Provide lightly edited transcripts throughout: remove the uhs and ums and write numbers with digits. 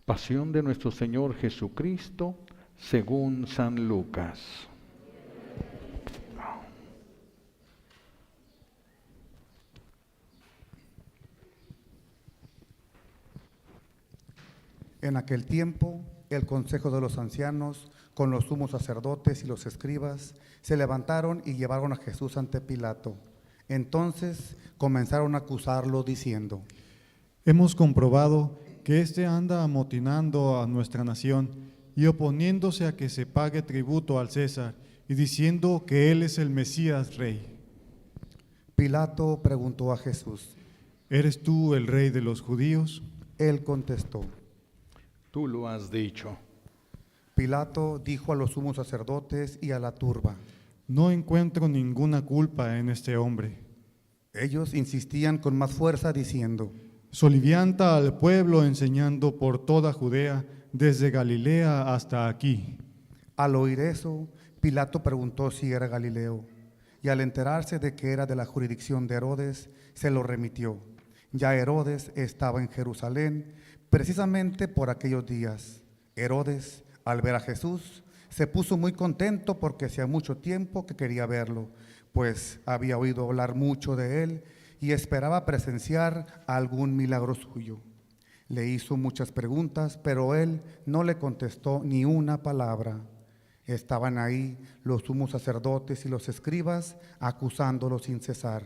Pasión de nuestro Señor Jesucristo, según San Lucas. En aquel tiempo, el consejo de los ancianos, con los sumos sacerdotes y los escribas, se levantaron y llevaron a Jesús ante Pilato. Entonces comenzaron a acusarlo diciendo: Hemos comprobado que éste anda amotinando a nuestra nación y oponiéndose a que se pague tributo al César y diciendo que él es el Mesías rey. Pilato preguntó a Jesús. ¿Eres tú el rey de los judíos? Él contestó. Tú lo has dicho. Pilato dijo a los sumos sacerdotes y a la turba: No encuentro ninguna culpa en este hombre. Ellos insistían con más fuerza diciendo: Solivianta al pueblo enseñando por toda Judea, desde Galilea hasta aquí. Al oír eso, Pilato preguntó si era Galileo, y al enterarse de que era de la jurisdicción de Herodes, se lo remitió. Ya Herodes estaba en Jerusalén, precisamente por aquellos días. Herodes, al ver a Jesús, se puso muy contento porque hacía mucho tiempo que quería verlo, pues había oído hablar mucho de él y esperaba presenciar algún milagro suyo. Le hizo muchas preguntas, pero él no le contestó ni una palabra. Estaban ahí los sumos sacerdotes y los escribas acusándolo sin cesar.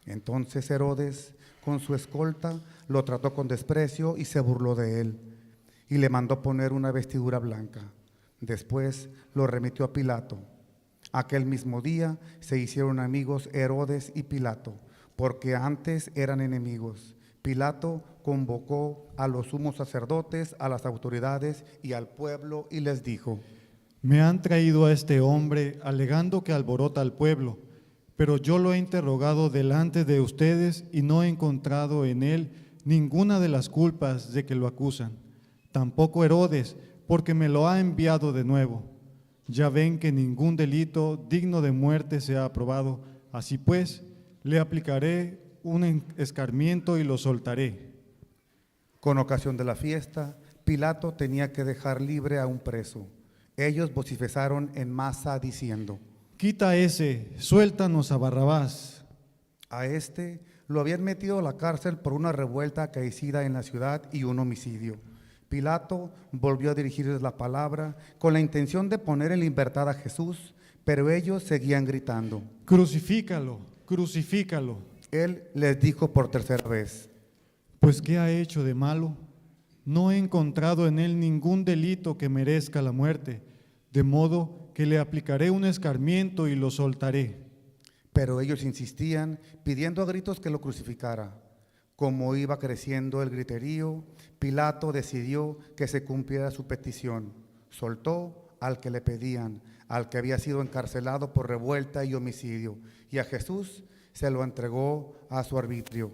Entonces Herodes, con su escolta, lo trató con desprecio y se burló de él, y le mandó poner una vestidura blanca. Después lo remitió a Pilato. Aquel mismo día se hicieron amigos Herodes y Pilato, porque antes eran enemigos. Pilato convocó a los sumos sacerdotes, a las autoridades y al pueblo y les dijo: Me han traído a este hombre alegando que alborota al pueblo, pero yo lo he interrogado delante de ustedes y no he encontrado en él ninguna de las culpas de que lo acusan. Tampoco Herodes, porque me lo ha enviado de nuevo. Ya ven que ningún delito digno de muerte se ha aprobado. Así pues, le aplicaré un escarmiento y lo soltaré. Con ocasión de la fiesta, Pilato tenía que dejar libre a un preso. Ellos vociferaron en masa diciendo: Quita ese, suéltanos a Barrabás. A este lo habían metido a la cárcel por una revuelta acaecida en la ciudad y un homicidio. Pilato volvió a dirigirles la palabra con la intención de poner en libertad a Jesús, pero ellos seguían gritando: Crucifícalo, crucifícalo. Él les dijo por tercera vez: Pues ¿qué ha hecho de malo? No he encontrado en él ningún delito que merezca la muerte, de modo que le aplicaré un escarmiento y lo soltaré. Pero ellos insistían, pidiendo a gritos que lo crucificara. Como iba creciendo el griterío, Pilato decidió que se cumpliera su petición. Soltó al que le pedían, al que había sido encarcelado por revuelta y homicidio, y a Jesús se lo entregó a su arbitrio.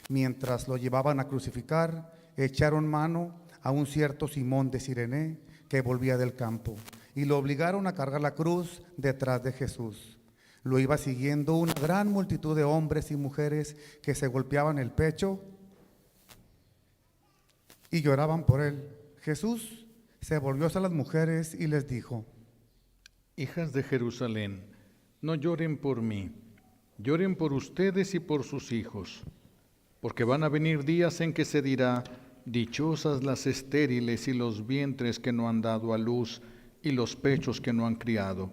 Mientras lo llevaban a crucificar, echaron mano a un cierto Simón de Cirene que volvía del campo y lo obligaron a cargar la cruz detrás de Jesús. Lo iba siguiendo una gran multitud de hombres y mujeres que se golpeaban el pecho y lloraban por él. Jesús se volvió hacia las mujeres y les dijo: Hijas de Jerusalén, no lloren por mí, lloren por ustedes y por sus hijos, porque van a venir días en que se dirá: dichosas las estériles y los vientres que no han dado a luz y los pechos que no han criado.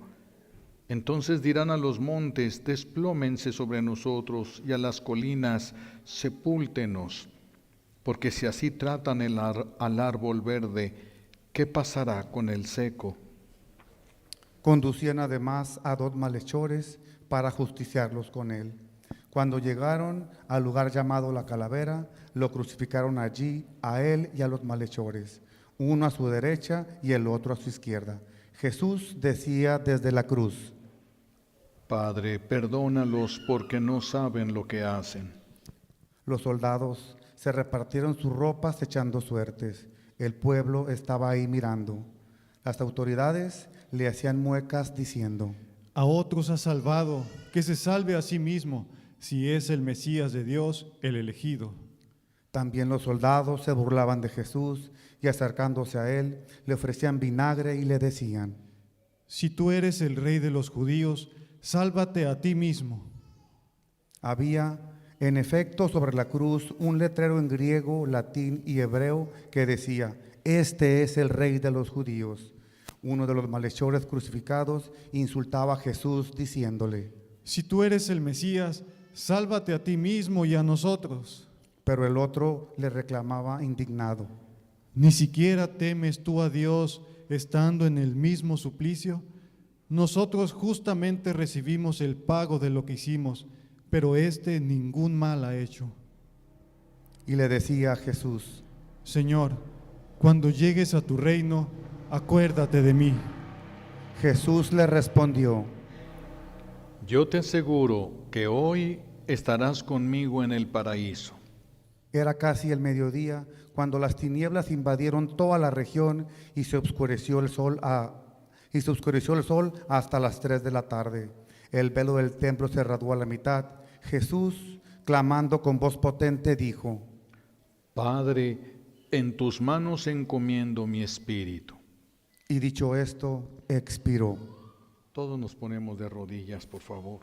Entonces dirán a los montes: desplómense sobre nosotros, y a las colinas: sepúltenos. Porque si así tratan al árbol verde, ¿qué pasará con el seco? Conducían además a 2 malhechores para justiciarlos con él. Cuando llegaron al lugar llamado La Calavera, lo crucificaron allí, a él y a los malhechores, uno a su derecha y el otro a su izquierda. Jesús decía desde la cruz: Padre, perdónalos porque no saben lo que hacen. Los soldados se repartieron sus ropas echando suertes. El pueblo estaba ahí mirando. Las autoridades le hacían muecas diciendo: A otros ha salvado, que se salve a sí mismo, si es el Mesías de Dios, el elegido. También los soldados se burlaban de Jesús y acercándose a él, le ofrecían vinagre y le decían: Si tú eres el rey de los judíos, sálvate a ti mismo. Había, en efecto, sobre la cruz un letrero en griego, latín y hebreo que decía: Este es el rey de los judíos. Uno de los malhechores crucificados insultaba a Jesús diciéndole: Si tú eres el Mesías, sálvate a ti mismo y a nosotros. Pero el otro le reclamaba indignado: ¿Ni siquiera temes tú a Dios estando en el mismo suplicio? Nosotros justamente recibimos el pago de lo que hicimos, pero éste ningún mal ha hecho. Y le decía a Jesús: Señor, cuando llegues a tu reino, acuérdate de mí. Jesús le respondió: Yo te aseguro que hoy estarás conmigo en el paraíso. Era casi el mediodía cuando las tinieblas invadieron toda la región y se oscureció el sol hasta las 3 de la tarde. El velo del templo se rasgó a la mitad. Jesús, clamando con voz potente, dijo: Padre, en tus manos encomiendo mi espíritu. Y dicho esto, expiró. Todos nos ponemos de rodillas, por favor.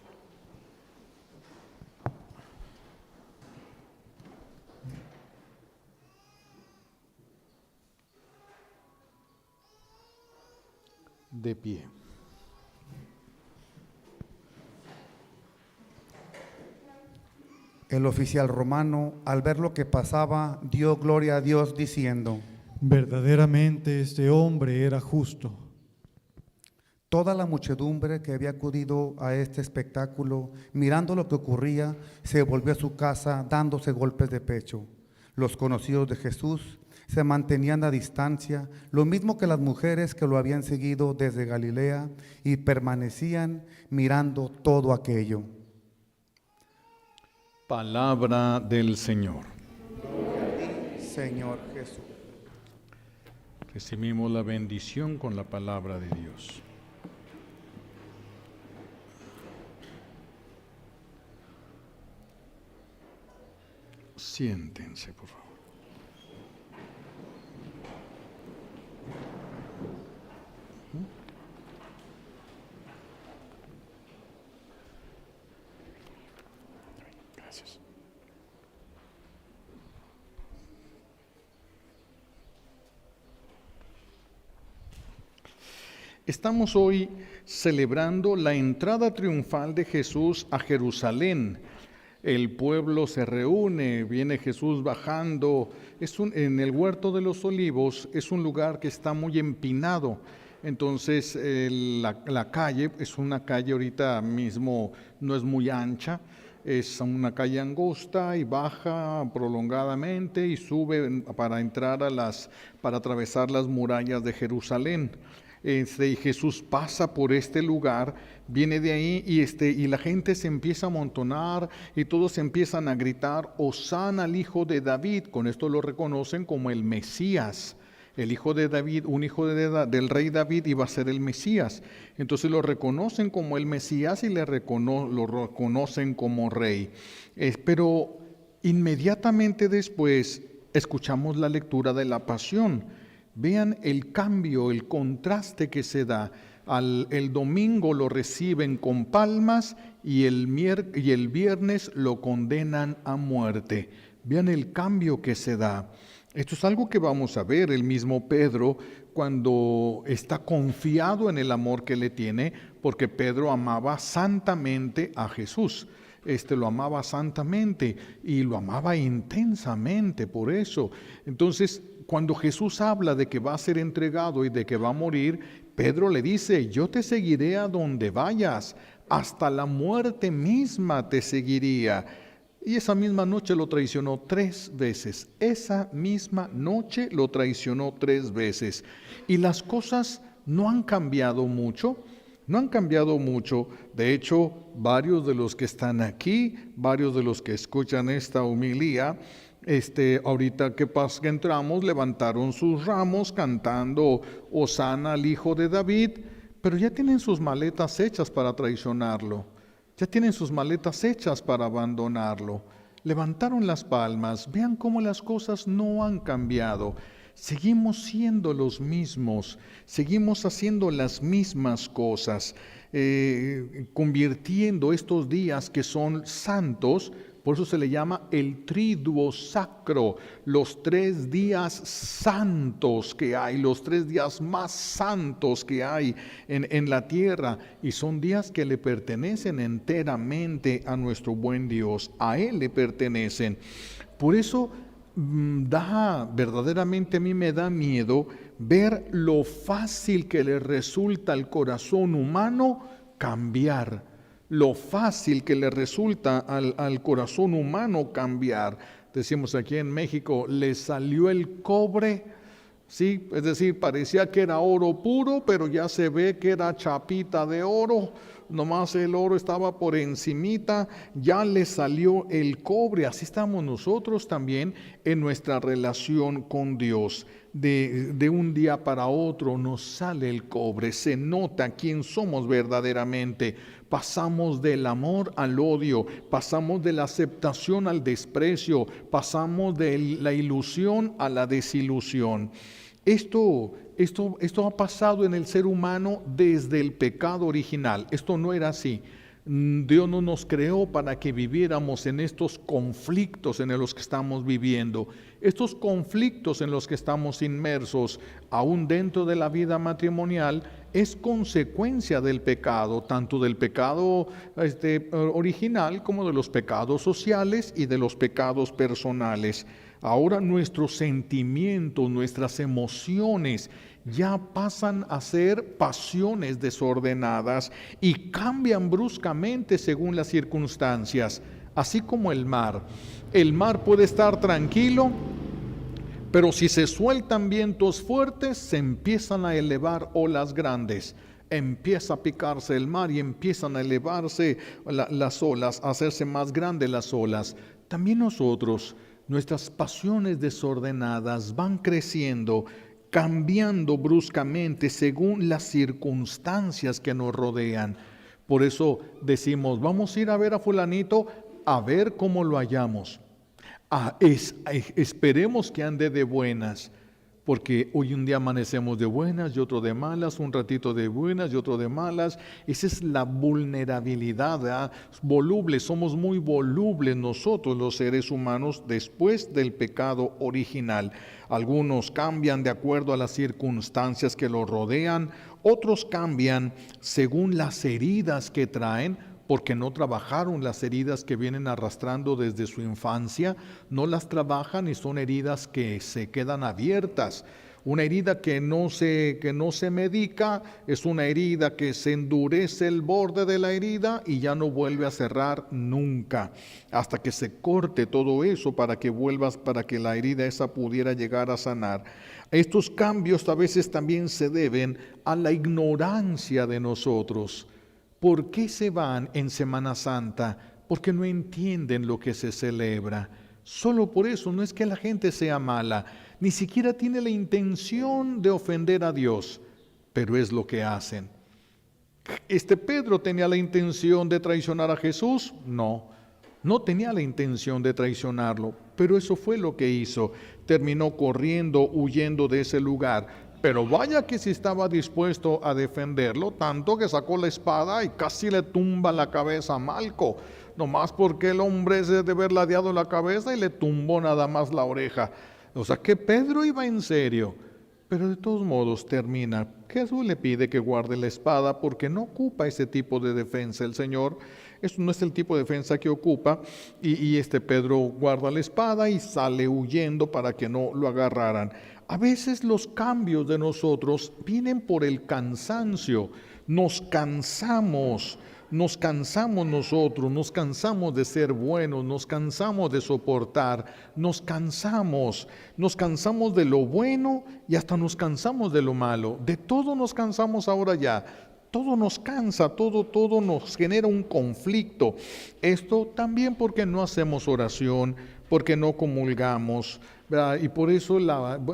De pie. El oficial romano, al ver lo que pasaba, dio gloria a Dios diciendo: Verdaderamente este hombre era justo. Toda la muchedumbre que había acudido a este espectáculo, mirando lo que ocurría, se volvió a su casa dándose golpes de pecho. Los conocidos de Jesús se mantenían a distancia, lo mismo que las mujeres que lo habían seguido desde Galilea, y permanecían mirando todo aquello. Palabra del Señor. Señor Jesús. Recibimos la bendición con la palabra de Dios. Siéntense, por favor. Gracias. Estamos hoy celebrando la entrada triunfal de Jesús a Jerusalén. El pueblo se reúne, viene Jesús bajando. En el Huerto de los Olivos es un lugar que está muy empinado. Entonces la calle es una calle ahorita mismo, no es muy ancha, es una calle angosta y baja prolongadamente y sube para entrar para atravesar las murallas de Jerusalén. Y Jesús pasa por este lugar, viene de ahí y la gente se empieza a amontonar y todos empiezan a gritar: Hosana al hijo de David. Con esto lo reconocen como el Mesías. El hijo de David, un hijo del rey David, iba a ser el Mesías. Entonces lo reconocen como el Mesías y lo reconocen como rey. Pero inmediatamente después escuchamos la lectura de la Pasión. Vean el cambio, el contraste que se da. El domingo lo reciben con palmas y el viernes lo condenan a muerte. Vean el cambio que se da. Esto es algo que vamos a ver. El mismo Pedro, cuando está confiado en el amor que le tiene, porque Pedro amaba santamente a Jesús. Lo amaba santamente y lo amaba intensamente por eso. Entonces, cuando Jesús habla de que va a ser entregado y de que va a morir, Pedro le dice: yo te seguiré a donde vayas, hasta la muerte misma te seguiría. Y esa misma noche lo traicionó 3 veces. Esa misma noche lo traicionó 3 veces. Y las cosas no han cambiado mucho. No han cambiado mucho. De hecho, varios de los que están aquí, varios de los que escuchan esta homilía, ahorita que entramos, levantaron sus ramos cantando Hosana al hijo de David, pero ya tienen sus maletas hechas para traicionarlo. Ya tienen sus maletas hechas para abandonarlo. levantaron las palmas. Vean cómo las cosas no han cambiado. Seguimos siendo los mismos, seguimos haciendo las mismas cosas, convirtiendo estos días que son santos. Por eso se le llama el triduo sacro, los 3 días santos que hay, los 3 días más santos que hay en la tierra. Y son días que le pertenecen enteramente a nuestro buen Dios, a Él le pertenecen. Por eso verdaderamente a mí me da miedo ver lo fácil que le resulta al corazón humano cambiar. Lo fácil que le resulta al corazón humano cambiar. Decimos aquí en México, le salió el cobre, ¿sí? Es decir, parecía que era oro puro, pero ya se ve que era chapita de oro. Nomás el oro estaba por encimita, ya le salió el cobre. Así estamos nosotros también en nuestra relación con Dios. De un día para otro nos sale el cobre, se nota quién somos verdaderamente. Pasamos del amor al odio, pasamos de la aceptación al desprecio, pasamos de la ilusión a la desilusión. Esto ha pasado en el ser humano desde el pecado original. Esto no era así. Dios no nos creó para que viviéramos en estos conflictos en los que estamos viviendo. Estos conflictos en los que estamos inmersos, aún dentro de la vida matrimonial, es consecuencia del pecado, tanto del pecado original como de los pecados sociales y de los pecados personales. Ahora nuestros sentimientos, nuestras emociones ya pasan a ser pasiones desordenadas y cambian bruscamente según las circunstancias, así como el mar. El mar puede estar tranquilo, pero si se sueltan vientos fuertes, se empiezan a elevar olas grandes. Empieza a picarse el mar y empiezan a elevarse las olas, a hacerse más grandes las olas. También nosotros, nuestras pasiones desordenadas van creciendo, cambiando bruscamente según las circunstancias que nos rodean. Por eso decimos, vamos a ir a ver a fulanito, a ver cómo lo hallamos. Esperemos que ande de buenas, porque hoy un día amanecemos de buenas y otro de malas, un ratito de buenas y otro de malas. Esa es la vulnerabilidad, ¿verdad? Volubles, somos muy volubles nosotros los seres humanos después del pecado original. Algunos cambian de acuerdo a las circunstancias que los rodean, otros cambian según las heridas que traen, porque no trabajaron las heridas que vienen arrastrando desde su infancia, no las trabajan y son heridas que se quedan abiertas. Una herida que no se medica es una herida que se endurece el borde de la herida y ya no vuelve a cerrar nunca, hasta que se corte todo eso para que la herida esa pudiera llegar a sanar. Estos cambios a veces también se deben a la ignorancia de nosotros. ¿Por qué se van en Semana Santa? Porque no entienden lo que se celebra. Solo por eso, no es que la gente sea mala, ni siquiera tiene la intención de ofender a Dios, pero es lo que hacen. ¿Pedro tenía la intención de traicionar a Jesús? No tenía la intención de traicionarlo, pero eso fue lo que hizo. Terminó corriendo, huyendo de ese lugar. Pero vaya que si estaba dispuesto a defenderlo, tanto que sacó la espada y casi le tumba la cabeza a Malco, nomás porque el hombre se debe haber ladeado la cabeza y le tumbó nada más la oreja. O sea que Pedro iba en serio, pero de todos modos termina. Jesús le pide que guarde la espada porque no ocupa ese tipo de defensa el Señor. Esto no es el tipo de defensa que ocupa, y Pedro guarda la espada y sale huyendo para que no lo agarraran. A veces los cambios de nosotros vienen por el cansancio. Nos cansamos nosotros, nos cansamos de ser buenos, nos cansamos de soportar, nos cansamos de lo bueno y hasta nos cansamos de lo malo. De todo nos cansamos ahora ya. Todo nos cansa, todo nos genera un conflicto. Esto también porque no hacemos oración, porque no comulgamos, ¿verdad? Y por eso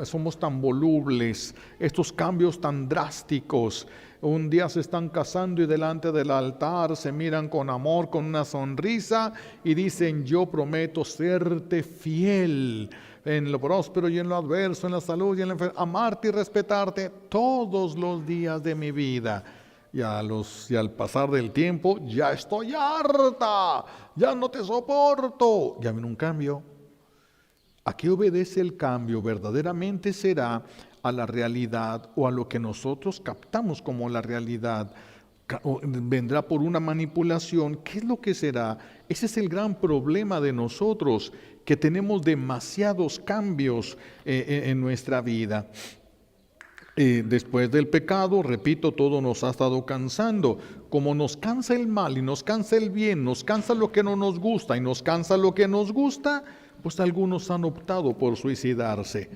somos tan volubles, estos cambios tan drásticos. Un día se están casando y delante del altar se miran con amor, con una sonrisa y dicen: yo prometo serte fiel en lo próspero y en lo adverso, en la salud y en la enfermedad, amarte y respetarte todos los días de mi vida. Y al pasar del tiempo, ya estoy harta, ya no te soporto. Ya viene un cambio. ¿A qué obedece el cambio? Verdaderamente será a la realidad o a lo que nosotros captamos como la realidad. Vendrá por una manipulación. ¿Qué es lo que será? Ese es el gran problema de nosotros, que tenemos demasiados cambios en nuestra vida. Después del pecado, repito, todo nos ha estado cansando. Como nos cansa el mal y nos cansa el bien, nos cansa lo que no nos gusta y nos cansa lo que nos gusta, pues algunos han optado por suicidarse,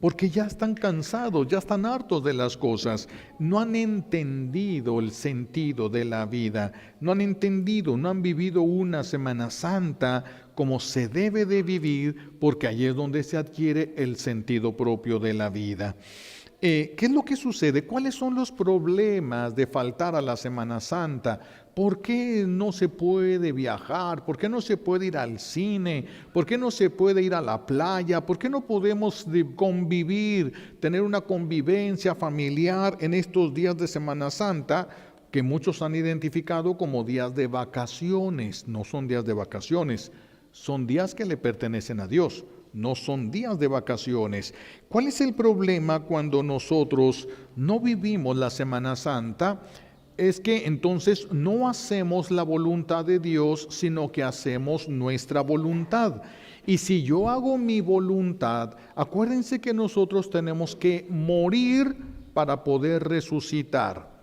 porque ya están cansados, ya están hartos de las cosas, no han entendido el sentido de la vida, no han entendido, no han vivido una Semana Santa como se debe de vivir, porque allí es donde se adquiere el sentido propio de la vida. ¿Qué es lo que sucede? ¿Cuáles son los problemas de faltar a la Semana Santa? ¿Por qué no se puede viajar? ¿Por qué no se puede ir al cine? ¿Por qué no se puede ir a la playa? ¿Por qué no podemos convivir, tener una convivencia familiar en estos días de Semana Santa, que muchos han identificado como días de vacaciones? No son días de vacaciones, son días que le pertenecen a Dios. No son días de vacaciones. ¿Cuál es el problema cuando nosotros no vivimos la Semana Santa? Es que entonces no hacemos la voluntad de Dios, sino que hacemos nuestra voluntad. Y si yo hago mi voluntad, acuérdense que nosotros tenemos que morir para poder resucitar.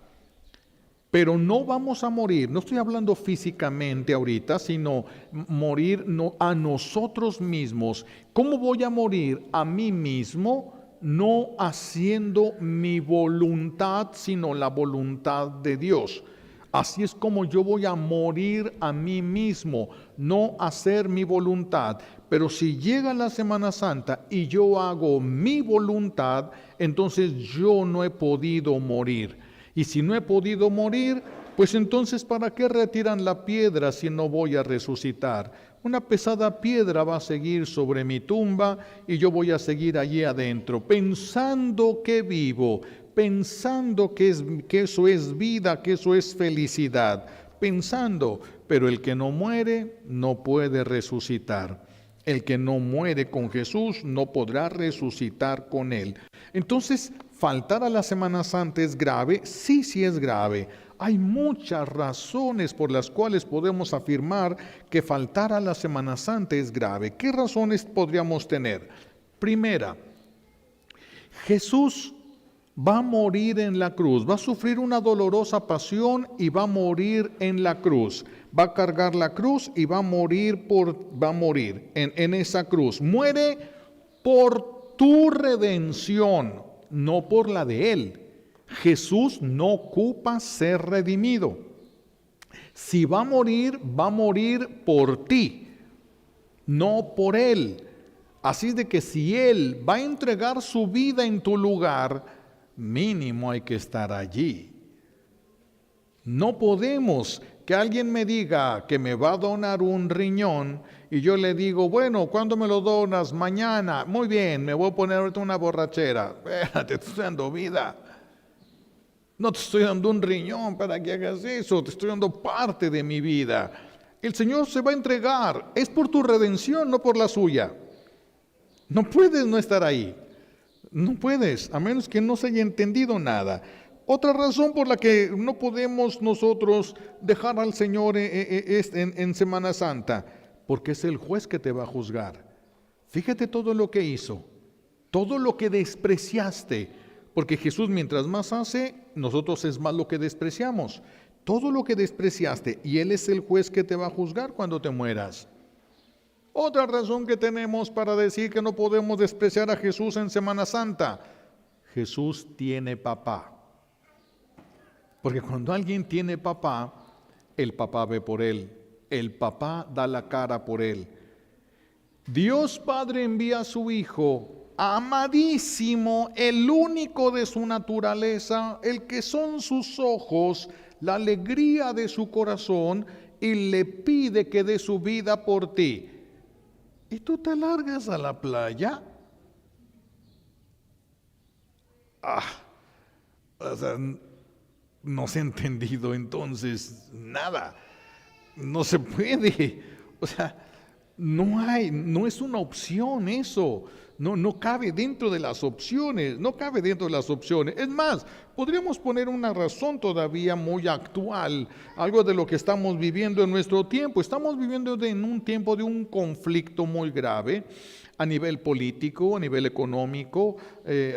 Pero no vamos a morir, no estoy hablando físicamente ahorita, sino morir a nosotros mismos. ¿Cómo voy a morir a mí mismo? No haciendo mi voluntad, sino la voluntad de Dios. Así es como yo voy a morir a mí mismo, no hacer mi voluntad. Pero si llega la Semana Santa y yo hago mi voluntad, entonces yo no he podido morir. Y si no he podido morir, pues entonces ¿para qué retiran la piedra si no voy a resucitar? Una pesada piedra va a seguir sobre mi tumba y yo voy a seguir allí adentro, pensando que vivo, pensando que eso es vida, que eso es felicidad, pensando, pero el que no muere no puede resucitar. El que no muere con Jesús no podrá resucitar con Él. Entonces, ¿faltar a la Semana Santa es grave? Sí, sí es grave. Hay muchas razones por las cuales podemos afirmar que faltar a la Semana Santa es grave. ¿Qué razones podríamos tener? Primera, Jesús va a morir en la cruz, va a sufrir una dolorosa pasión y va a morir en la cruz. Va a cargar la cruz y va a morir en esa cruz. Muere por tu redención, no por la de Él. Jesús no ocupa ser redimido. Si va a morir por ti, no por Él. Así es de que si Él va a entregar su vida en tu lugar, mínimo hay que estar allí. No podemos que alguien me diga que me va a donar un riñón y yo le digo, bueno, ¿cuándo me lo donas? Mañana. Muy bien, me voy a poner ahorita una borrachera. Espérate, te estoy dando vida. No te estoy dando un riñón para que hagas eso, te estoy dando parte de mi vida. El Señor se va a entregar, es por tu redención, no por la suya. No puedes no estar ahí. No puedes, a menos que no se haya entendido nada. Otra razón por la que no podemos nosotros dejar al Señor en Semana Santa, porque es el juez que te va a juzgar. Fíjate todo lo que hizo, todo lo que despreciaste, porque Jesús mientras más hace, nosotros es más lo que despreciamos. Todo lo que despreciaste, y Él es el juez que te va a juzgar cuando te mueras. Otra razón que tenemos para decir que no podemos despreciar a Jesús en Semana Santa, Jesús tiene papá. Porque cuando alguien tiene papá, el papá ve por él, el papá da la cara por él. Dios Padre envía a su Hijo, amadísimo, el único de su naturaleza, el que son sus ojos, la alegría de su corazón, y le pide que dé su vida por ti. ¿Y tú te largas a la playa? O sea, no se ha entendido entonces nada. No se puede. O sea, no es una opción eso. No cabe dentro de las opciones, no cabe dentro de las opciones. Es más, podríamos poner una razón todavía muy actual, algo de lo que estamos viviendo en nuestro tiempo. Estamos viviendo en un tiempo de un conflicto muy grave a nivel político, a nivel económico,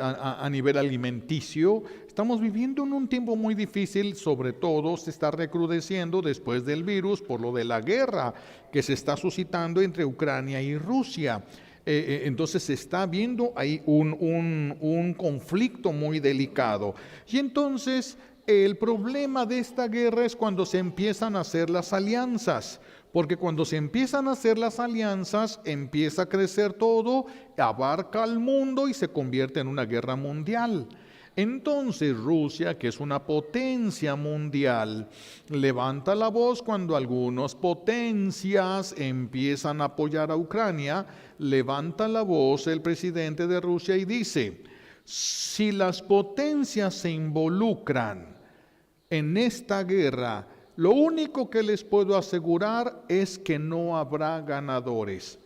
a nivel alimenticio. Estamos viviendo en un tiempo muy difícil, sobre todo se está recrudeciendo después del virus por lo de la guerra que se está suscitando entre Ucrania y Rusia. Entonces se está viendo ahí un conflicto muy delicado. Y entonces el problema de esta guerra es cuando se empiezan a hacer las alianzas. Porque cuando se empiezan a hacer las alianzas, empieza a crecer todo, abarca al mundo y se convierte en una guerra mundial. Entonces Rusia, que es una potencia mundial, levanta la voz cuando algunas potencias empiezan a apoyar a Ucrania, levanta la voz el presidente de Rusia y dice, si las potencias se involucran en esta guerra, lo único que les puedo asegurar es que no habrá ganadores.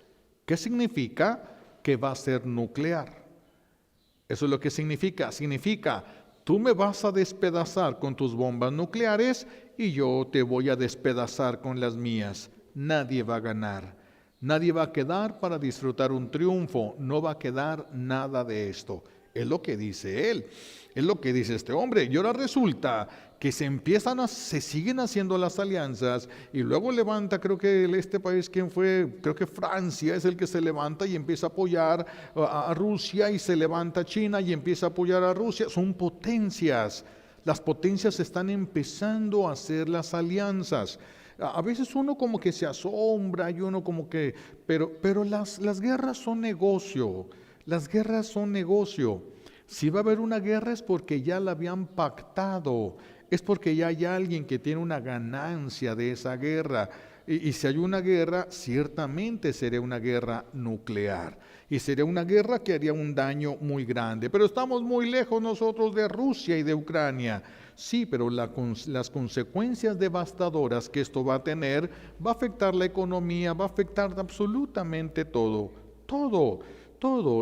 ¿Qué significa? Que va a ser nuclear. Eso es lo que significa. Significa, tú me vas a despedazar con tus bombas nucleares y yo te voy a despedazar con las mías. Nadie va a ganar. Nadie va a quedar para disfrutar un triunfo. No va a quedar nada de esto. Es lo que dice él. Es lo que dice este hombre. Y ahora resulta que se siguen haciendo las alianzas y luego levanta, creo que este país, ¿quién fue? Creo que Francia es el que se levanta y empieza a apoyar a Rusia, y se levanta China y empieza a apoyar a Rusia. Son potencias. Las potencias están empezando a hacer las alianzas. A veces uno como que se asombra y uno como que, pero las guerras son negocio. Las guerras son negocio. Si va a haber una guerra es porque ya la habían pactado, es porque ya hay alguien que tiene una ganancia de esa guerra. Y si hay una guerra, ciertamente sería una guerra nuclear. Y sería una guerra que haría un daño muy grande. Pero estamos muy lejos nosotros de Rusia y de Ucrania. Sí, pero las consecuencias devastadoras que esto va a tener, va a afectar la economía, va a afectar absolutamente todo. Todo.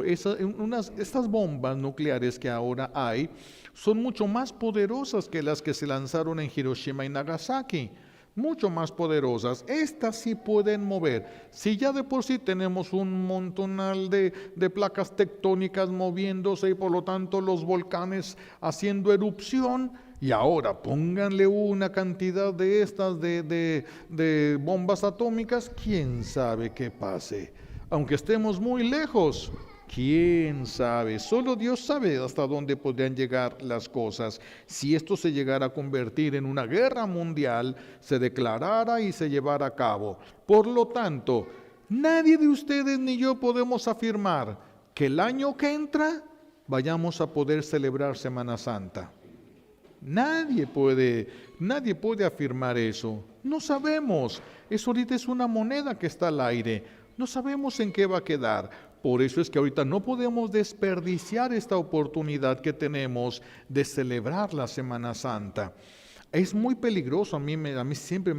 Estas bombas nucleares que ahora hay son mucho más poderosas que las que se lanzaron en Hiroshima y Nagasaki. Mucho más poderosas. Estas sí pueden mover. Si ya de por sí tenemos un montonal de placas tectónicas moviéndose y por lo tanto los volcanes haciendo erupción, y ahora pónganle una cantidad de estas de bombas atómicas, quién sabe qué pase. Aunque estemos muy lejos, quién sabe, solo Dios sabe hasta dónde podrían llegar las cosas. Si esto se llegara a convertir en una guerra mundial, se declarara y se llevara a cabo. Por lo tanto, nadie de ustedes ni yo podemos afirmar que el año que entra vayamos a poder celebrar Semana Santa. Nadie puede afirmar eso. No sabemos. Eso ahorita es una moneda que está al aire. No sabemos en qué va a quedar. Por eso es que ahorita no podemos desperdiciar esta oportunidad que tenemos de celebrar la Semana Santa. Es muy peligroso, a mí siempre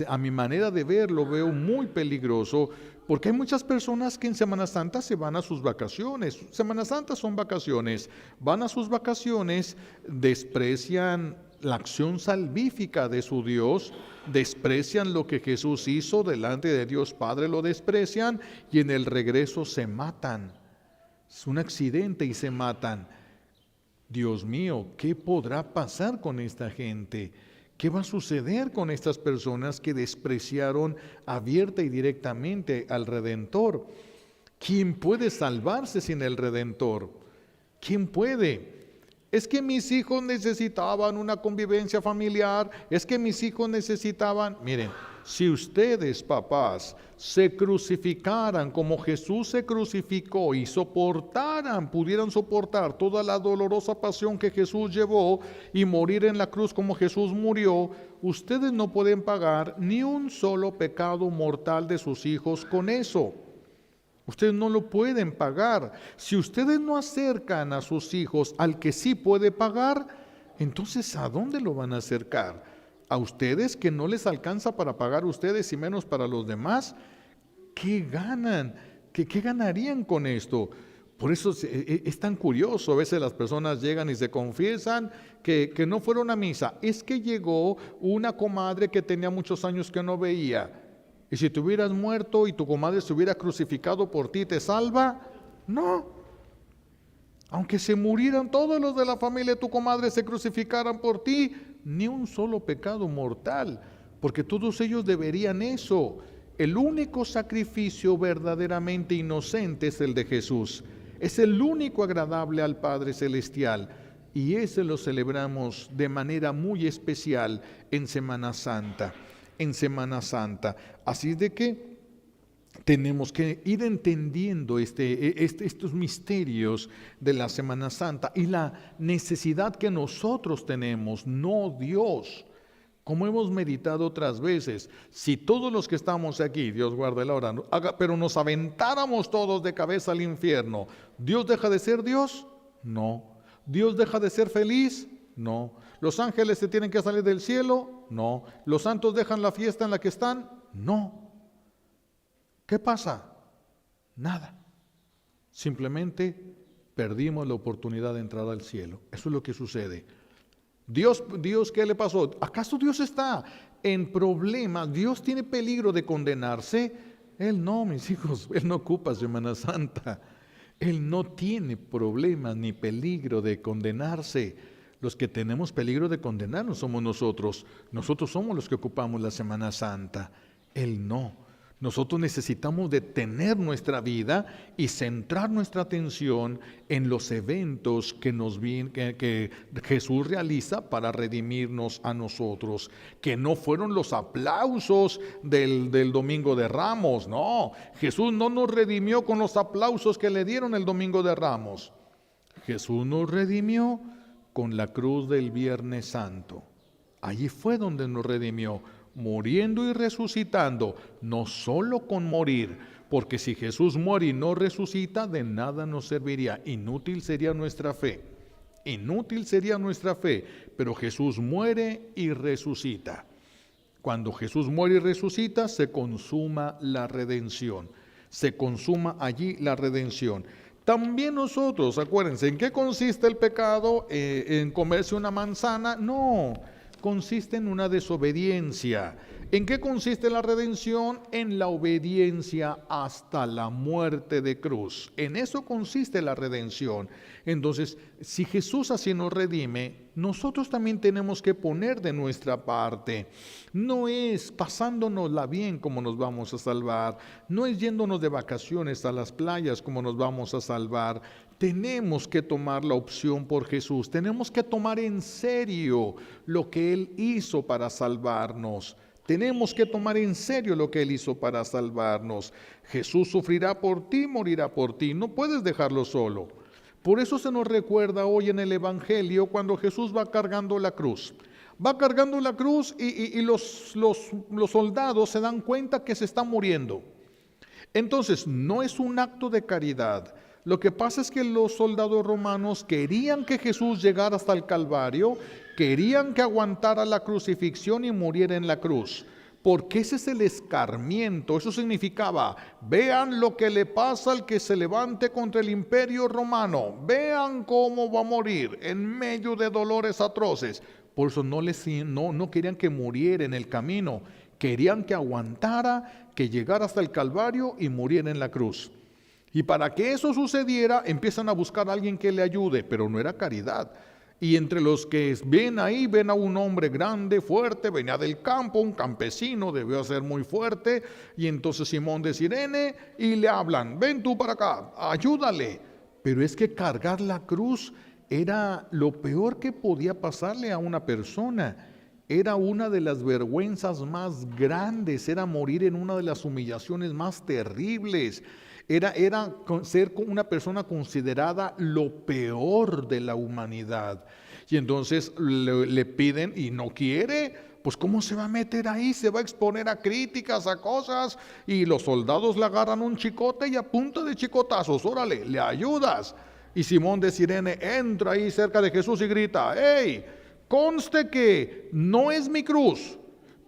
a mi manera de ver lo veo muy peligroso, porque hay muchas personas que en Semana Santa se van a sus vacaciones. Semana Santa son vacaciones. Van a sus vacaciones, desprecian la acción salvífica de su Dios, desprecian lo que Jesús hizo delante de Dios Padre, lo desprecian y en el regreso se matan. Es un accidente y se matan. Dios mío, ¿qué podrá pasar con esta gente? ¿Qué va a suceder con estas personas que despreciaron abierta y directamente al Redentor? ¿Quién puede salvarse sin el Redentor? ¿Quién puede? Es que mis hijos necesitaban una convivencia familiar, es que mis hijos necesitaban... Miren, si ustedes, papás, se crucificaran como Jesús se crucificó y pudieran soportar toda la dolorosa pasión que Jesús llevó y morir en la cruz como Jesús murió, ustedes no pueden pagar ni un solo pecado mortal de sus hijos con eso. Ustedes no lo pueden pagar. Si ustedes no acercan a sus hijos al que sí puede pagar, entonces ¿a dónde lo van a acercar? ¿A ustedes que no les alcanza para pagar ustedes y menos para los demás? ¿Qué ganan? ¿Qué ganarían con esto? Por eso es tan curioso. A veces las personas llegan y se confiesan que no fueron a misa. Es que llegó una comadre que tenía muchos años que no veía. Y si te hubieras muerto y tu comadre se hubiera crucificado por ti, ¿te salva? No. Aunque se murieran todos los de la familia de tu comadre, se crucificaran por ti, ni un solo pecado mortal, porque todos ellos deberían eso. El único sacrificio verdaderamente inocente es el de Jesús. Es el único agradable al Padre Celestial. Y ese lo celebramos de manera muy especial en Semana Santa. En Semana Santa. Así de que tenemos que ir entendiendo estos misterios de la Semana Santa y la necesidad que nosotros tenemos, no Dios. Como hemos meditado otras veces, si todos los que estamos aquí, Dios guarde la hora, pero nos aventáramos todos de cabeza al infierno, ¿Dios deja de ser Dios? No. ¿Dios deja de ser feliz? No. ¿Los ángeles se tienen que salir del cielo? No. ¿Los santos dejan la fiesta en la que están? No. ¿Qué pasa? Nada. Simplemente perdimos la oportunidad de entrar al cielo. Eso es lo que sucede. Dios, ¿qué le pasó? ¿Acaso Dios está en problemas? ¿Dios tiene peligro de condenarse? Él no, mis hijos, Él no ocupa Semana Santa. Él no tiene problemas ni peligro de condenarse. Los que tenemos peligro de condenarnos somos nosotros. Nosotros somos los que ocupamos la Semana Santa. Él no. Nosotros necesitamos detener nuestra vida y centrar nuestra atención en los eventos que Jesús realiza para redimirnos a nosotros, que no fueron los aplausos del Domingo de Ramos, no. Jesús no nos redimió con los aplausos que le dieron el Domingo de Ramos. Jesús nos redimió con la cruz del Viernes Santo. Allí fue donde nos redimió, muriendo y resucitando, no solo con morir, porque si Jesús muere y no resucita, de nada nos serviría, inútil sería nuestra fe, pero Jesús muere y resucita. Cuando Jesús muere y resucita, se consuma la redención, se consuma allí la redención. También nosotros, acuérdense, ¿en qué consiste el pecado? ¿En comerse una manzana? No. Consiste en una desobediencia. ¿En qué consiste la redención? En la obediencia hasta la muerte de cruz. En eso consiste la redención. Entonces, si Jesús así nos redime, nosotros también tenemos que poner de nuestra parte. No es pasándonosla bien como nos vamos a salvar. No es yéndonos de vacaciones a las playas como nos vamos a salvar. Tenemos que tomar la opción por Jesús. Tenemos que tomar en serio lo que Él hizo para salvarnos. Tenemos que tomar en serio lo que Él hizo para salvarnos. Jesús sufrirá por ti, morirá por ti. No puedes dejarlo solo. Por eso se nos recuerda hoy en el Evangelio cuando Jesús va cargando la cruz. Va cargando la cruz y los soldados se dan cuenta que se está muriendo. Entonces, no es un acto de caridad. Lo que pasa es que los soldados romanos querían que Jesús llegara hasta el Calvario, querían que aguantara la crucifixión y muriera en la cruz, porque ese es el escarmiento. Eso significaba, vean lo que le pasa al que se levante contra el imperio romano, vean cómo va a morir en medio de dolores atroces. Por eso no querían que muriera en el camino, querían que aguantara, que llegara hasta el Calvario y muriera en la cruz. Y para que eso sucediera, empiezan a buscar a alguien que le ayude, pero no era caridad. Y entre los que ven ahí, ven a un hombre grande, fuerte, venía del campo, un campesino, debió ser muy fuerte. Y entonces Simón de Cirene, y le hablan, ven tú para acá, ayúdale. Pero es que cargar la cruz era lo peor que podía pasarle a una persona. Era una de las vergüenzas más grandes, era morir en una de las humillaciones más terribles. Era ser una persona considerada lo peor de la humanidad. Y entonces le piden y no quiere. Pues ¿cómo se va a meter ahí? Se va a exponer a críticas, a cosas. Y los soldados le agarran un chicote y a punta de chicotazos, órale, le ayudas. Y Simón de Cirene entra ahí cerca de Jesús y grita: ¡Hey! Conste que no es mi cruz,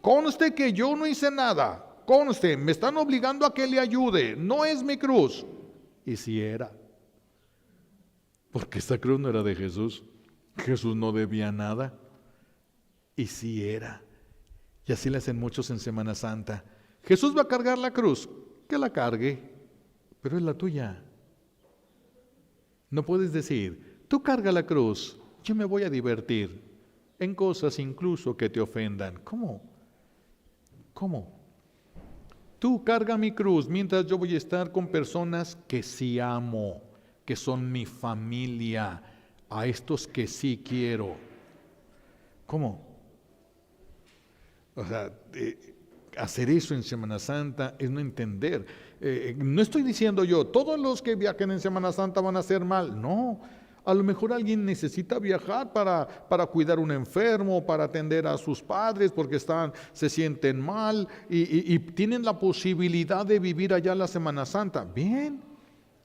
conste que yo no hice nada, conste, me están obligando a que le ayude, no es mi cruz. Y si era, porque esta cruz no era de Jesús, Jesús no debía nada. Y si era, y así le hacen muchos en Semana Santa. Jesús va a cargar la cruz, que la cargue, pero es la tuya. No puedes decir: tú carga la cruz, yo me voy a divertir en cosas incluso que te ofendan. ¿Cómo? Tú carga mi cruz mientras yo voy a estar con personas que sí amo, que son mi familia, a estos que sí quiero. ¿Cómo? O sea, hacer eso en Semana Santa es no entender. No estoy diciendo yo, todos los que viajen en Semana Santa van a hacer mal. No. A lo mejor alguien necesita viajar para cuidar a un enfermo, para atender a sus padres porque se sienten mal y tienen la posibilidad de vivir allá la Semana Santa. Bien,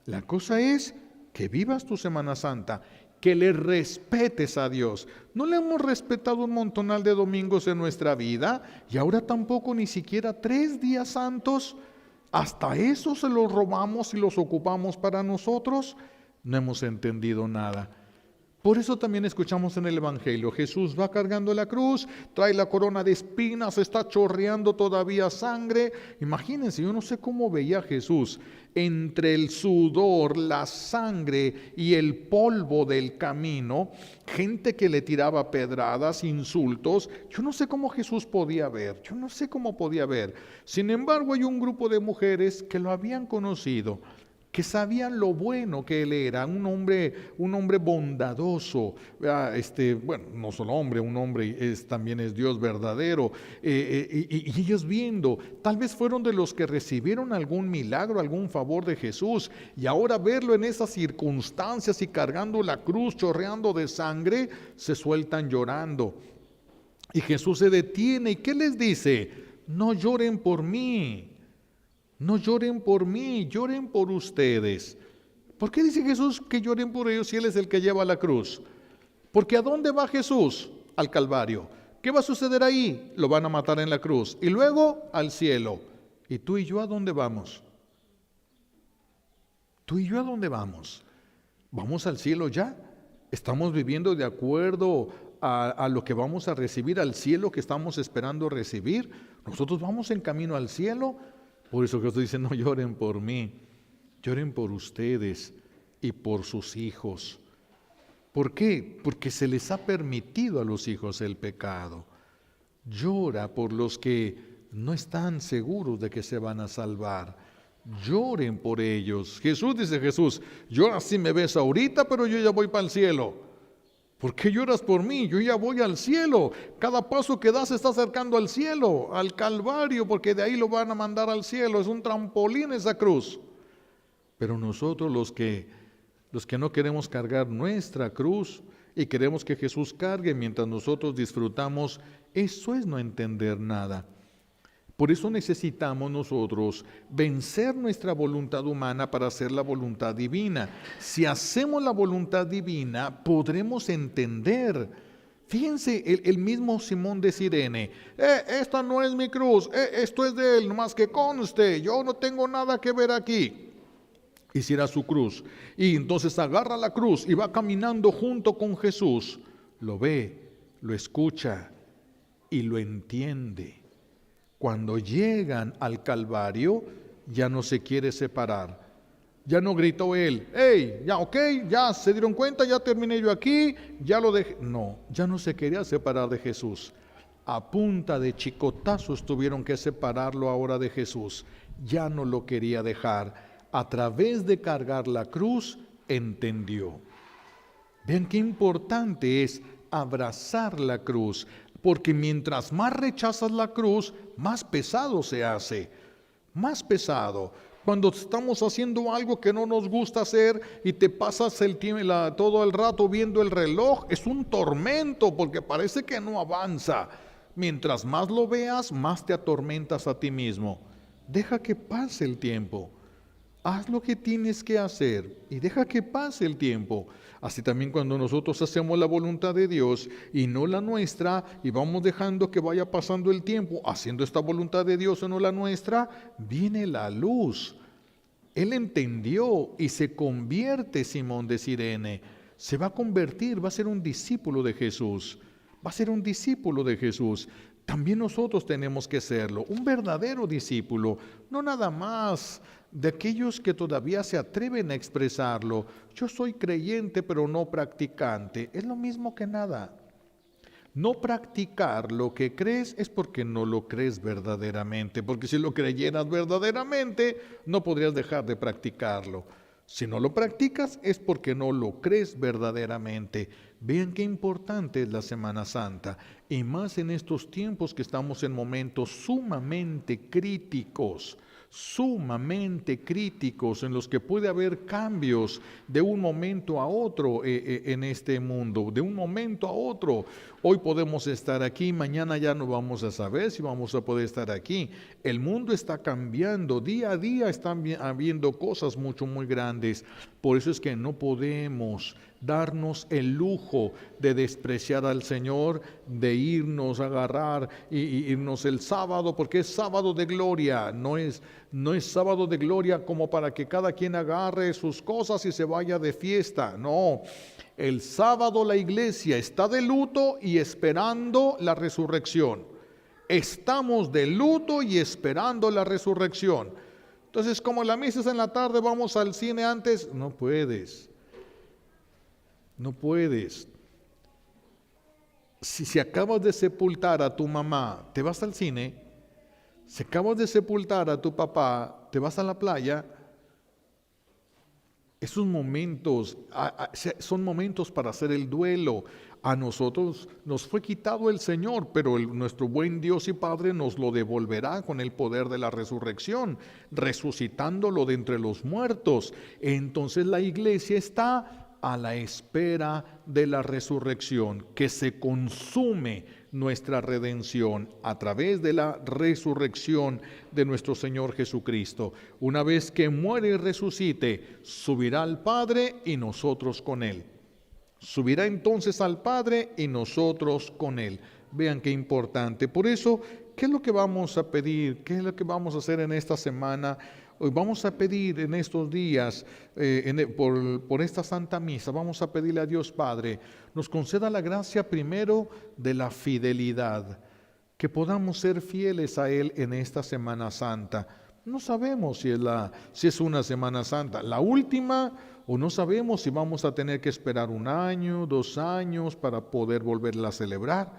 la cosa es que vivas tu Semana Santa, que le respetes a Dios. No le hemos respetado un montonal de domingos en nuestra vida y ahora tampoco ni siquiera 3 días santos. Hasta eso se los robamos y los ocupamos para nosotros. No hemos entendido nada. Por eso también escuchamos en el Evangelio: Jesús va cargando la cruz, trae la corona de espinas, está chorreando todavía sangre. Imagínense, yo no sé cómo veía a Jesús entre el sudor, la sangre y el polvo del camino, gente que le tiraba pedradas, insultos. Yo no sé cómo Jesús podía ver, yo no sé cómo podía ver. Sin embargo, hay un grupo de mujeres que lo habían conocido, que sabían lo bueno que él era, un hombre bondadoso, bueno, no solo hombre, un hombre también es Dios verdadero, y ellos viendo, tal vez fueron de los que recibieron algún milagro, algún favor de Jesús, y ahora verlo en esas circunstancias y cargando la cruz, chorreando de sangre, se sueltan llorando. Y Jesús se detiene, ¿y qué les dice? No lloren por mí. No lloren por mí, lloren por ustedes. ¿Por qué dice Jesús que lloren por ellos si Él es el que lleva la cruz? Porque ¿a dónde va Jesús? Al Calvario. ¿Qué va a suceder ahí? Lo van a matar en la cruz. Y luego al cielo. ¿Y tú y yo a dónde vamos? ¿Tú y yo a dónde vamos? ¿Vamos al cielo ya? ¿Estamos viviendo de acuerdo a lo que vamos a recibir, al cielo que estamos esperando recibir? ¿Nosotros vamos en camino al cielo? Por eso Jesús dice: no lloren por mí, lloren por ustedes y por sus hijos. ¿Por qué? Porque se les ha permitido a los hijos el pecado. Llora por los que no están seguros de que se van a salvar. Lloren por ellos. Jesús, llora si me ves ahorita, pero yo ya voy para el cielo. ¿Por qué lloras por mí? Yo ya voy al cielo. Cada paso que das se está acercando al cielo, al Calvario, porque de ahí lo van a mandar al cielo. Es un trampolín esa cruz. Pero nosotros los que no queremos cargar nuestra cruz y queremos que Jesús cargue mientras nosotros disfrutamos, eso es no entender nada. Por eso necesitamos nosotros vencer nuestra voluntad humana para hacer la voluntad divina. Si hacemos la voluntad divina, podremos entender. Fíjense, el mismo Simón de Cirene: esta no es mi cruz, esto es de él, nomás que conste, yo no tengo nada que ver aquí. Hiciera su cruz, y entonces agarra la cruz y va caminando junto con Jesús. Lo ve, lo escucha y lo entiende. Cuando llegan al Calvario, ya no se quiere separar. Ya no gritó él: ¡hey! Ya, ok, ya se dieron cuenta, ya terminé yo aquí, ya lo dejé. No, ya no se quería separar de Jesús. A punta de chicotazos tuvieron que separarlo ahora de Jesús. Ya no lo quería dejar. A través de cargar la cruz, entendió. Vean qué importante es abrazar la cruz, porque mientras más rechazas la cruz, más pesado se hace, más pesado. Cuando estamos haciendo algo que no nos gusta hacer y te pasas todo el rato viendo el reloj, es un tormento porque parece que no avanza. Mientras más lo veas, más te atormentas a ti mismo. Deja que pase el tiempo. Haz lo que tienes que hacer y deja que pase el tiempo. Así también cuando nosotros hacemos la voluntad de Dios y no la nuestra, y vamos dejando que vaya pasando el tiempo, haciendo esta voluntad de Dios o no la nuestra, viene la luz. Él entendió y se convierte, Simón de Cirene. Se va a convertir, va a ser un discípulo de Jesús. Va a ser un discípulo de Jesús. También nosotros tenemos que serlo, un verdadero discípulo, no nada más de aquellos que todavía se atreven a expresarlo. Yo soy creyente pero no practicante. Es lo mismo que nada. No practicar lo que crees es porque no lo crees verdaderamente, porque si lo creyeras verdaderamente no podrías dejar de practicarlo. Si no lo practicas es porque no lo crees verdaderamente. Vean qué importante es la Semana Santa, y más en estos tiempos que estamos en momentos sumamente críticos en los que puede haber cambios de un momento a otro en este mundo, de un momento a otro. Hoy podemos estar aquí, mañana ya no vamos a saber si vamos a poder estar aquí. El mundo está cambiando, día a día están habiendo cosas muy grandes. Por eso es que no podemos darnos el lujo de despreciar al Señor, de irnos a agarrar y irnos el sábado, porque es sábado de gloria, no es sábado de gloria como para que cada quien agarre sus cosas y se vaya de fiesta. No, el sábado la iglesia está de luto y esperando la resurrección. Estamos de luto y esperando la resurrección. Entonces, como la misa es en la tarde, vamos al cine antes, no puedes. No puedes. Si acabas de sepultar a tu mamá, te vas al cine. Si acabas de sepultar a tu papá, te vas a la playa. Esos momentos son momentos para hacer el duelo. A nosotros nos fue quitado el Señor, pero nuestro buen Dios y Padre nos lo devolverá con el poder de la resurrección, resucitándolo de entre los muertos. Entonces la iglesia está a la espera de la resurrección, que se consume nuestra redención a través de la resurrección de nuestro Señor Jesucristo. Una vez que muere y resucite, subirá al Padre y nosotros con Él. Subirá entonces al Padre y nosotros con Él. Vean qué importante. Por eso, ¿qué es lo que vamos a pedir? ¿Qué es lo que vamos a hacer en esta semana? Hoy vamos a pedir en estos días, por esta Santa Misa, vamos a pedirle a Dios Padre, nos conceda la gracia primero de la fidelidad, que podamos ser fieles a Él en esta Semana Santa. No sabemos si es una Semana Santa, la última, o no sabemos si vamos a tener que esperar 1 año, 2 años para poder volverla a celebrar.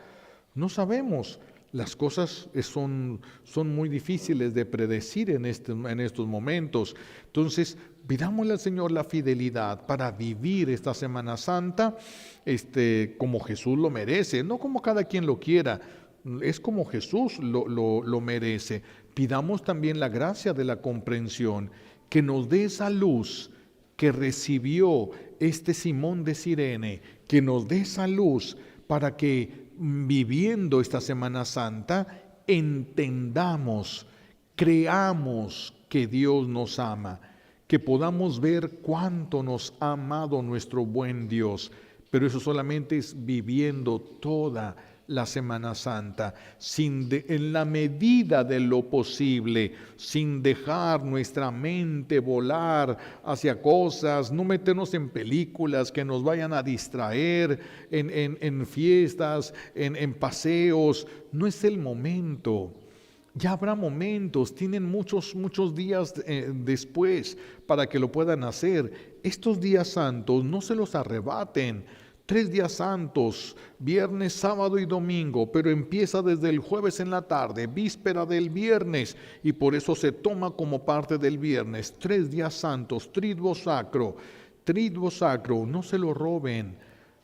No sabemos. Las cosas son muy difíciles de predecir en estos momentos. Entonces, pidámosle al Señor la fidelidad para vivir esta Semana Santa como Jesús lo merece, no como cada quien lo quiera, es como Jesús lo merece. Pidamos también la gracia de la comprensión, que nos dé esa luz que recibió Simón de Cirene, que nos dé esa luz para que viviendo esta Semana Santa, entendamos, creamos que Dios nos ama, que podamos ver cuánto nos ha amado nuestro buen Dios, pero eso solamente es viviendo toda la Semana Santa, en la medida de lo posible, sin dejar nuestra mente volar hacia cosas, no meternos en películas que nos vayan a distraer, en fiestas, en paseos. No es el momento. Ya habrá momentos, tienen muchos días después para que lo puedan hacer. Estos días santos no se los arrebaten. 3 días santos, viernes, sábado y domingo, pero empieza desde el jueves en la tarde, víspera del viernes, y por eso se toma como parte del viernes. 3 días santos, triduo sacro, no se lo roben.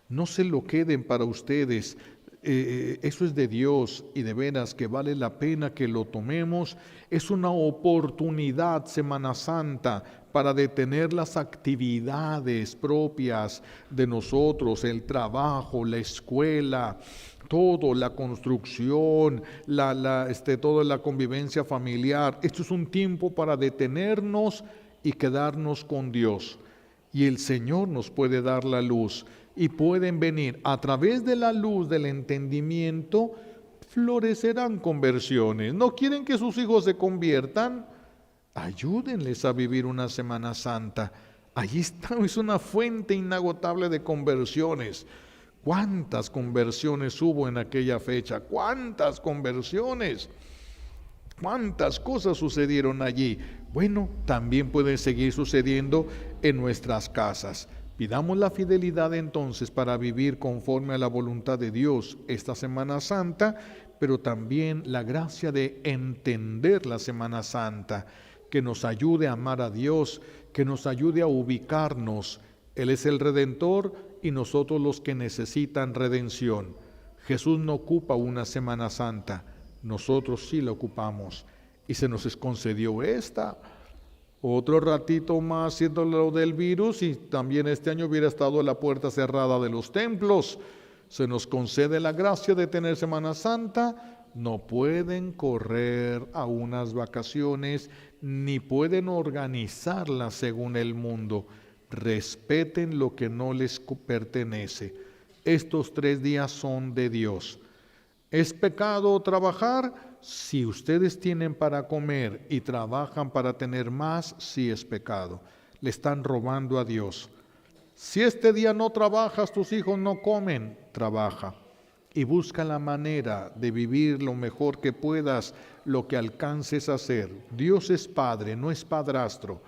No se lo queden para ustedes. Eso es de Dios y de veras que vale la pena que lo tomemos. Es una oportunidad, Semana Santa, para detener las actividades propias de nosotros, el trabajo, la escuela, todo, la construcción, toda la convivencia familiar. Esto es un tiempo para detenernos y quedarnos con Dios. Y el Señor nos puede dar la luz. Y pueden venir a través de la luz del entendimiento, florecerán conversiones. ¿No quieren que sus hijos se conviertan? Ayúdenles a vivir una Semana Santa. Allí está, es una fuente inagotable de conversiones. ¿Cuántas conversiones hubo en aquella fecha? ¿Cuántas conversiones? ¿Cuántas cosas sucedieron allí? Bueno, también pueden seguir sucediendo en nuestras casas. Pidamos la fidelidad entonces para vivir conforme a la voluntad de Dios esta Semana Santa, pero también la gracia de entender la Semana Santa, que nos ayude a amar a Dios, que nos ayude a ubicarnos. Él es el Redentor y nosotros los que necesitan redención. Jesús no ocupa una Semana Santa, nosotros sí la ocupamos y se nos concedió esta. Otro ratito más siendo lo del virus y también este año hubiera estado la puerta cerrada de los templos. Se nos concede la gracia de tener Semana Santa. No pueden correr a unas vacaciones ni pueden organizarlas según el mundo. Respeten lo que no les pertenece. Estos 3 días son de Dios. ¿Es pecado trabajar? Si ustedes tienen para comer y trabajan para tener más, sí es pecado. Le están robando a Dios. Si este día no trabajas, tus hijos no comen, trabaja. Y busca la manera de vivir lo mejor que puedas, lo que alcances a hacer. Dios es Padre, no es padrastro,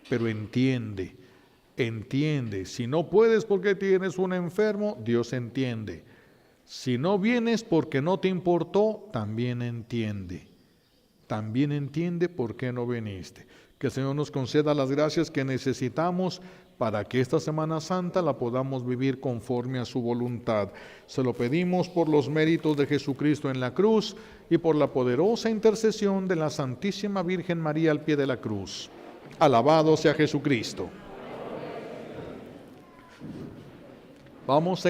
pero entiende. Si no puedes porque tienes un enfermo, Dios entiende. Si no vienes porque no te importó, también entiende. También entiende por qué no viniste. Que el Señor nos conceda las gracias que necesitamos para que esta Semana Santa la podamos vivir conforme a su voluntad. Se lo pedimos por los méritos de Jesucristo en la cruz y por la poderosa intercesión de la Santísima Virgen María al pie de la cruz. Alabado sea Jesucristo. Vamos a